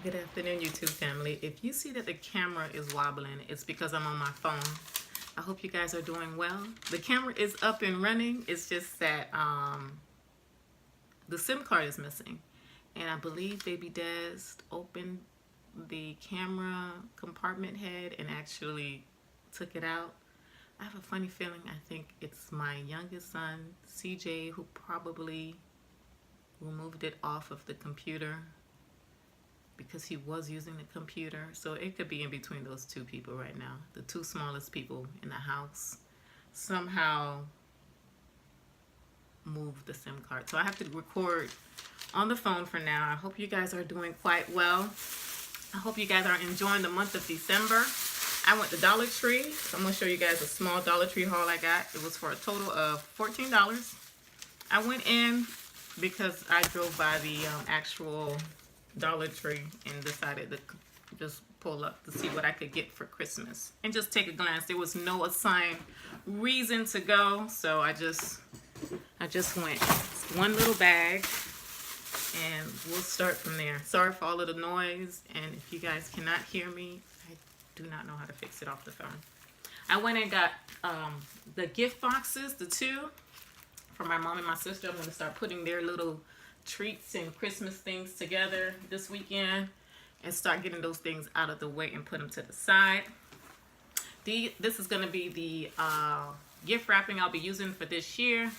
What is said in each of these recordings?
Good afternoon, YouTube family. If you see that the camera is wobbling, it's because I'm on my phone. I hope you guys are doing well. The camera is up and running. It's just that the SIM card is missing. And I believe Baby Des opened the camera compartment head and actually took it out. I have a funny feeling I think it's my youngest son, CJ, who probably removed it off of the computer because he was using the computer. So it could be in between those two people right now. The two smallest people in the house somehow moved the SIM card. So I have to record on the phone for now. I hope you guys are doing quite well. I hope you guys are enjoying the month of December. I went to Dollar Tree. So I'm going to show you guys a small Dollar Tree haul I got. It was for a total of $14. I went in because I drove by the actual Dollar Tree and decided to just pull up to see what I could get for Christmas and just take a glance. There was no assigned reason to go, so I just went. It's one little bag and we'll start from there. Sorry for all of the noise, and if you guys cannot hear me, I do not know how to fix it off the phone. I went and got the gift boxes, the two for my mom and my sister. I'm going to start putting their little treats and Christmas things together this weekend and start getting those things out of the way and put them to the side. This is going to be the gift wrapping I'll be using for this year.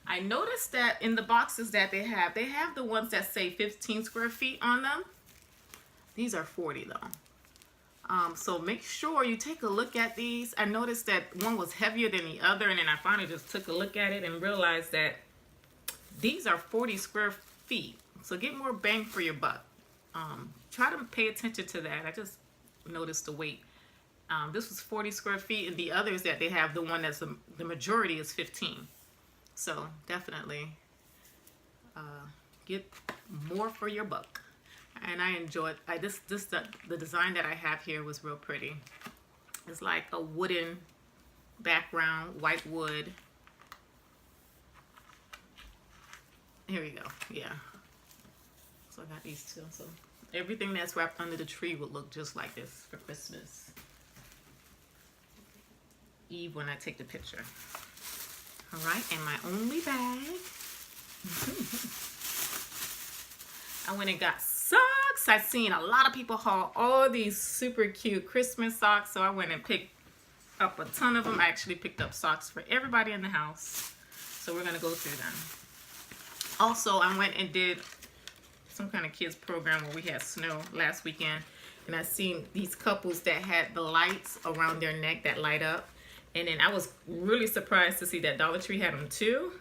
I noticed that in the boxes that they have the ones that say 15 square feet on them. These are 40 though. So make sure you take a look at these. I noticed that one was heavier than the other, and then I finally just took a look at it and realized that these are 40 square feet. So get more bang for your buck. Try to pay attention to that. I just noticed the weight. This was 40 square feet, and the others that they have, the one that's the majority is 15. So definitely get more for your buck. And I enjoyed the design that I have here was real pretty. It's like a wooden background, white wood. Here we go. Yeah. So I got these two. So everything that's wrapped under the tree would look just like this for Christmas Eve when I take the picture. All right, and my only bag. I went and got socks. I've seen a lot of people haul all these super cute Christmas socks, so I went and picked up a ton of them. I actually picked up socks for everybody in the house. So we're gonna go through them. Also, I went and did some kind of kids program where we had snow last weekend, and I seen these couples that had the lights around their neck that light up, and then I was really surprised to see that Dollar Tree had them too,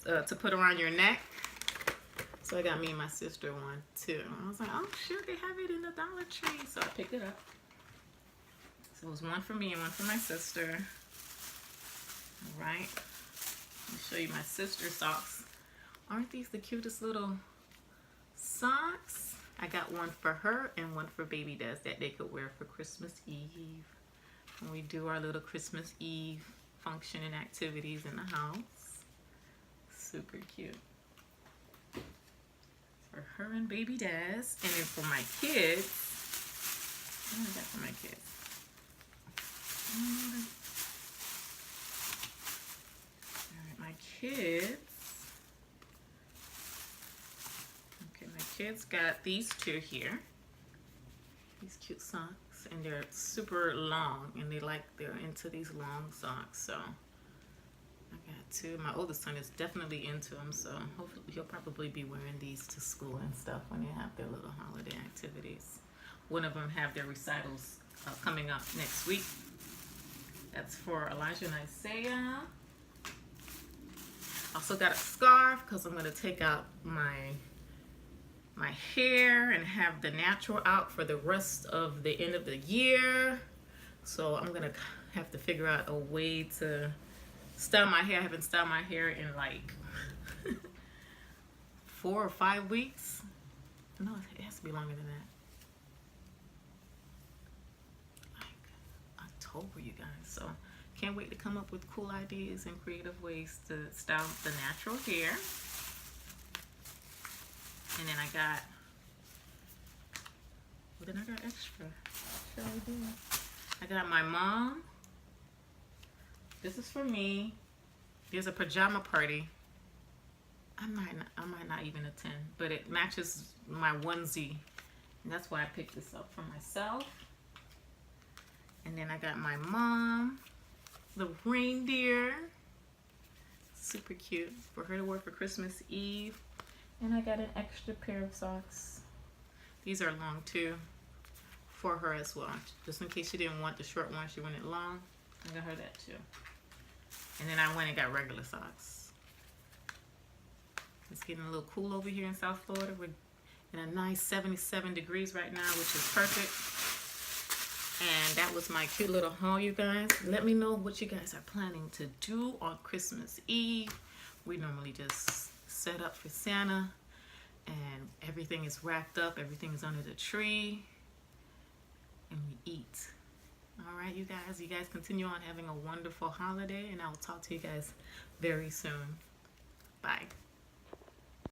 to put around your neck. So I got me and my sister one too. I was like, oh sure, they have it in the Dollar Tree, so I picked it up. So it was one for me and one for my sister. All right, let me show you my sister's socks. Aren't these the cutest little socks? I got one for her and one for Baby Des that they could wear for Christmas Eve when we do our little Christmas Eve function and activities in the house. Super cute. For her and Baby Des. And then for my kids, what do I got for my kids? All right, my kids. Kids got these two here, these cute socks, and they're super long, and they're into these long socks. So I got two. My oldest son is definitely into them, so hopefully he'll probably be wearing these to school and stuff when they have their little holiday activities. One of them have their recitals coming up next week. That's for Elijah and Isaiah. Also got a scarf because I'm going to take out my hair and have the natural out for the rest of the end of the year. So I'm gonna have to figure out a way to style my hair. I haven't styled my hair in like 4 or 5 weeks. No, it has to be longer than that. Like October, you guys. So can't wait to come up with cool ideas and creative ways to style the natural hair. And then I got But then I got extra. Sure I do. I got my mom. This is for me. There's a pajama party. I might not even attend, but it matches my onesie. And that's why I picked this up for myself. And then I got my mom, the reindeer. Super cute for her to wear for Christmas Eve. And I got an extra pair of socks. These are long too, for her as well. Just in case she didn't want the short one, she wanted long. I got her that too. And then I went and got regular socks. It's getting a little cool over here in South Florida. We're in a nice 77 degrees right now, which is perfect. And that was my cute little haul, you guys. Let me know what you guys are planning to do on Christmas Eve. We normally just set up for Santa and everything is wrapped up, everything is under the tree, and we eat. All right, you guys continue on having a wonderful holiday, and I will talk to you guys very soon. Bye.